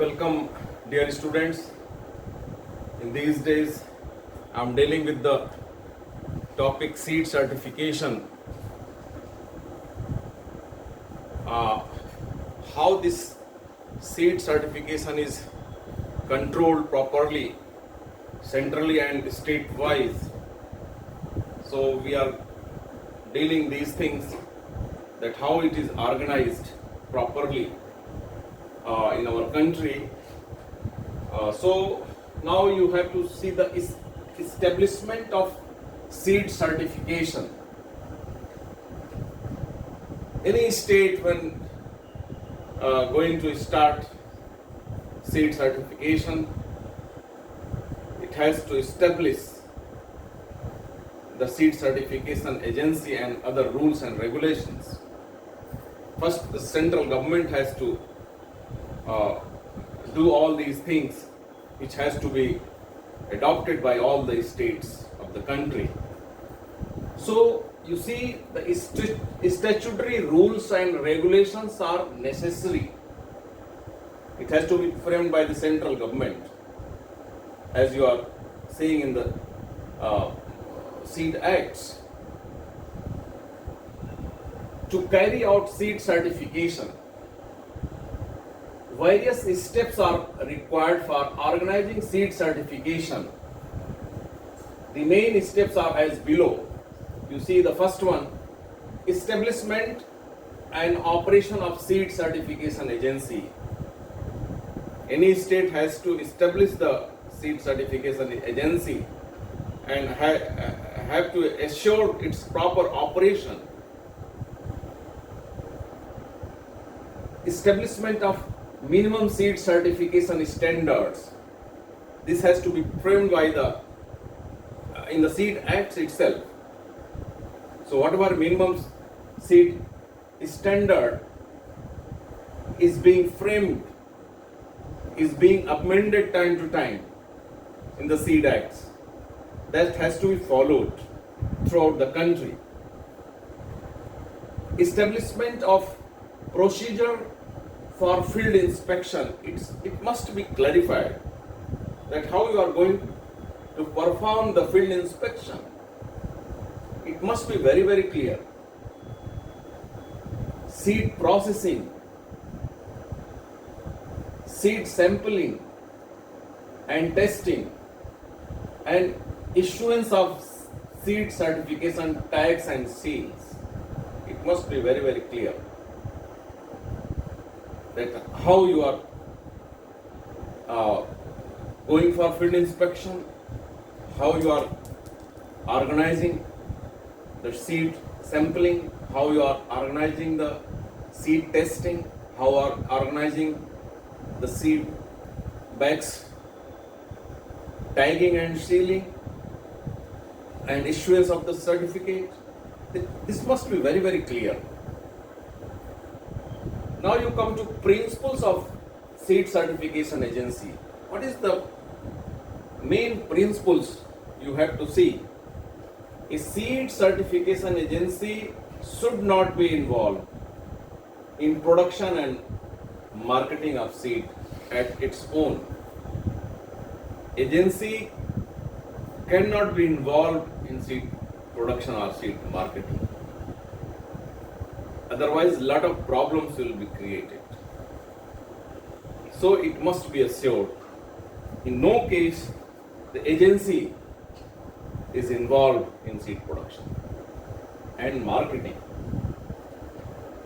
Welcome, dear students. In these days, I'm dealing with the topic seed certification. How this seed certification is controlled properly, centrally and state-wise. So we are dealing these things, that how it is organized properly in our country. So now you have to see the establishment of seed certification. Any state, when going to start seed certification, it has to establish the seed certification agency and other rules and regulations. First, the central government has to do all these things, which has to be adopted by all the states of the country. So you see, the statutory rules and regulations are necessary. It has to be framed by the central government, as you are seeing in the seed acts. To carry out seed certification, various steps are required for organizing seed certification. The main steps are as below. You see, the first one, establishment and operation of seed certification agency. Any state has to establish the seed certification agency and have to assure its proper operation. Establishment of minimum seed certification standards. This has to be framed by in the seed acts itself. So whatever minimum seed standard is being framed, is being amended time to time in the seed acts, that has to be followed throughout the country. Establishment of procedure for field inspection, it must be clarified that how you are going to perform the field inspection. It must be very, very clear. Seed processing, seed sampling and testing, and issuance of seed certification tags and seals. It must be very, very clear that how you are going for field inspection, how you are organizing the seed sampling, how you are organizing the seed testing, how you are organizing the seed bags tagging and sealing, and issuance of the certificate. This must be very, very clear. Now you come to principles of seed certification agency. What is the main principles you have to see? A seed certification agency should not be involved in production and marketing of seed at its own. Agency cannot be involved in seed production or seed marketing. Otherwise, a lot of problems will be created. So it must be assured, in no case the agency is involved in seed production and marketing.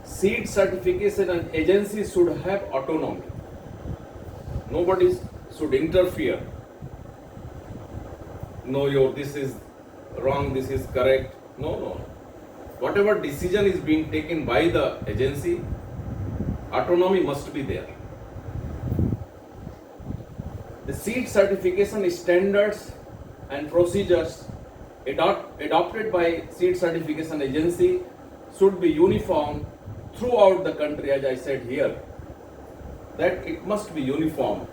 Seed certification and agency should have autonomy. Nobody should interfere. No, this is wrong, this is correct. No. Whatever decision is being taken by the agency, autonomy must be there. The seed certification standards and procedures adopted by seed certification agency should be uniform throughout the country, as I said here, that it must be uniform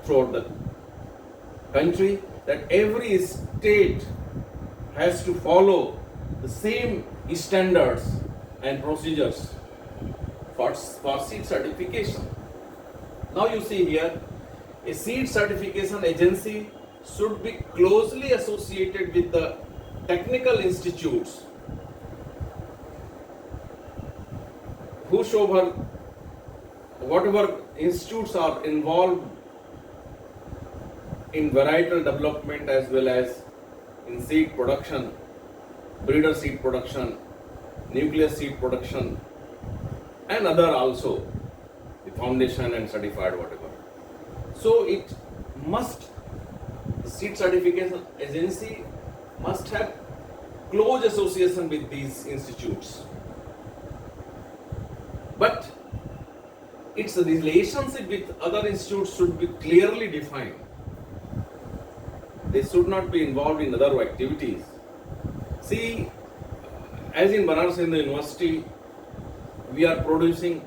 throughout the country, that every state has to follow the same standards and procedures for seed certification. Now you see here, a seed certification agency should be closely associated with the technical institutes whosoever, whatever institutes are involved in varietal development as well as in seed production, breeder seed production, nucleus seed production, and other also, the foundation and certified whatever. So it must, the seed certification agency must have close association with these institutes. But its relationship with other institutes should be clearly defined. They should not be involved in other activities. See, as in Banaras Hindu University, we are producing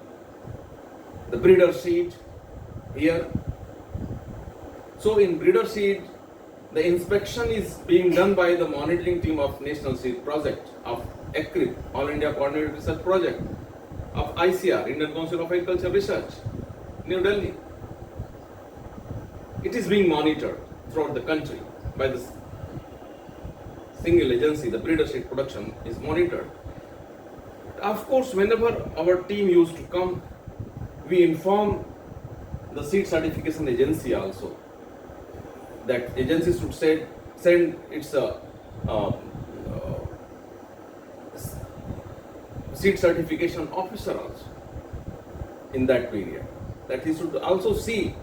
the breeder seed here. So in breeder seed, the inspection is being done by the monitoring team of National Seed Project, of ECRIP, All India Coordinated Research Project, of ICR, Indian Council of Agriculture Research, New Delhi. It is being monitored throughout the country by the single agency. The breeder seed production is monitored. Of course, whenever our team used to come, we inform the seed certification agency also. That agency should send its seed certification officer also in that period. That he should also see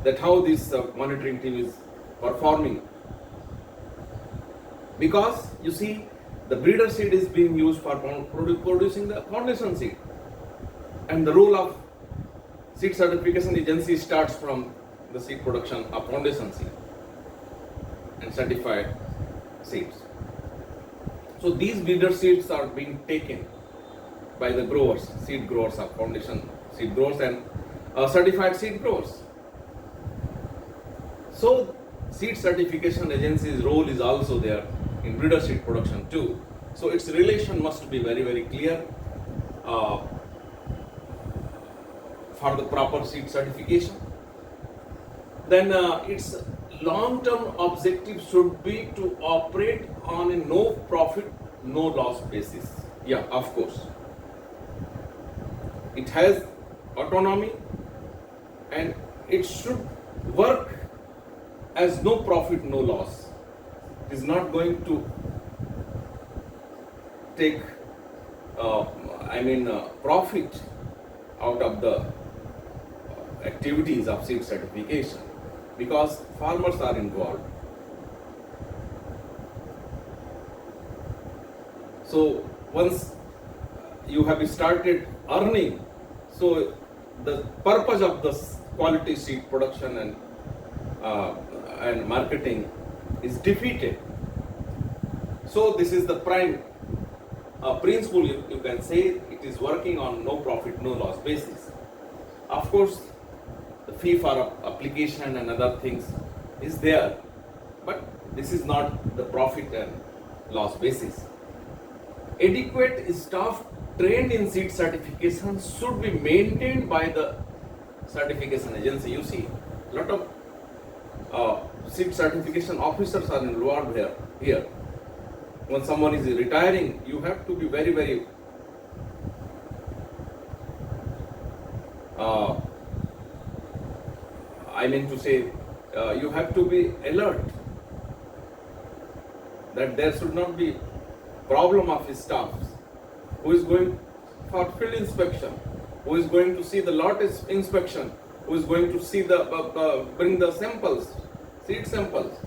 that how this monitoring team is performing. Because you see, the breeder seed is being used for producing the foundation seed. And the role of seed certification agency starts from the seed production of foundation seed and certified seeds. So these breeder seeds are being taken by the growers, seed growers of foundation seed growers and certified seed growers. So seed certification agency's role is also there in breeder seed production too. So its relation must be very, very clear for the proper seed certification. Then its long-term objective should be to operate on a no profit, no loss basis. Yeah, of course. It has autonomy and it should work as no profit, no loss. It is not going to take profit out of the activities of seed certification, because farmers are involved. So once you have started earning, so the purpose of the quality seed production and marketing is defeated. So this is the prime principle, you can say. It is working on no profit, no loss basis. Of course, the fee for application and other things is there, but this is not the profit and loss basis. Adequate staff trained in seed certification should be maintained by the certification agency. You see, a lot of seed certification officers are involved here. When someone is retiring, you have to be very, very you have to be alert that there should not be problem of staff who is going for field inspection, who is going to see the lot inspection, who is going to see bring the samples, seed samples.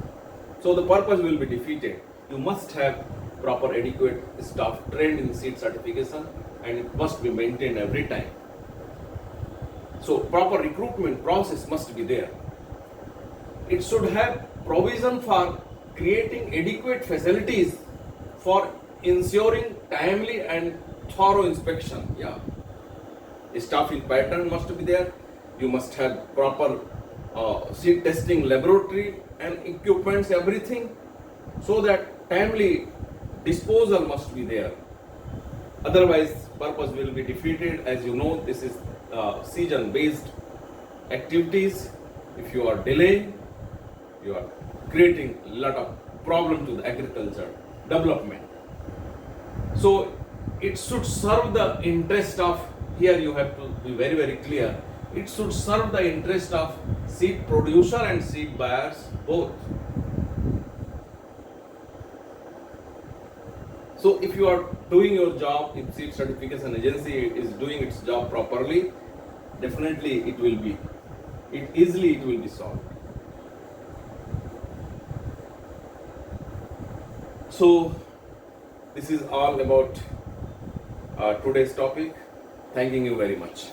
So the purpose will be defeated. You must have proper adequate staff trained in seed certification, and it must be maintained every time. So proper recruitment process must be there. It should have provision for creating adequate facilities for ensuring timely and thorough inspection. Yeah, staffing pattern must be there. You must have proper seed testing laboratory and equipments, everything, so that timely disposal must be there. Otherwise, purpose will be defeated. As you know, this is season based activities, if you are delaying, you are creating a lot of problem to the agriculture development. So it should serve the interest of, here you have to be very, very clear, it should serve the interest of seed producer and seed buyers both. So if you are doing your job, if seed certification agency is doing its job properly, definitely it will be solved. So this is all about today's topic. Thanking you very much.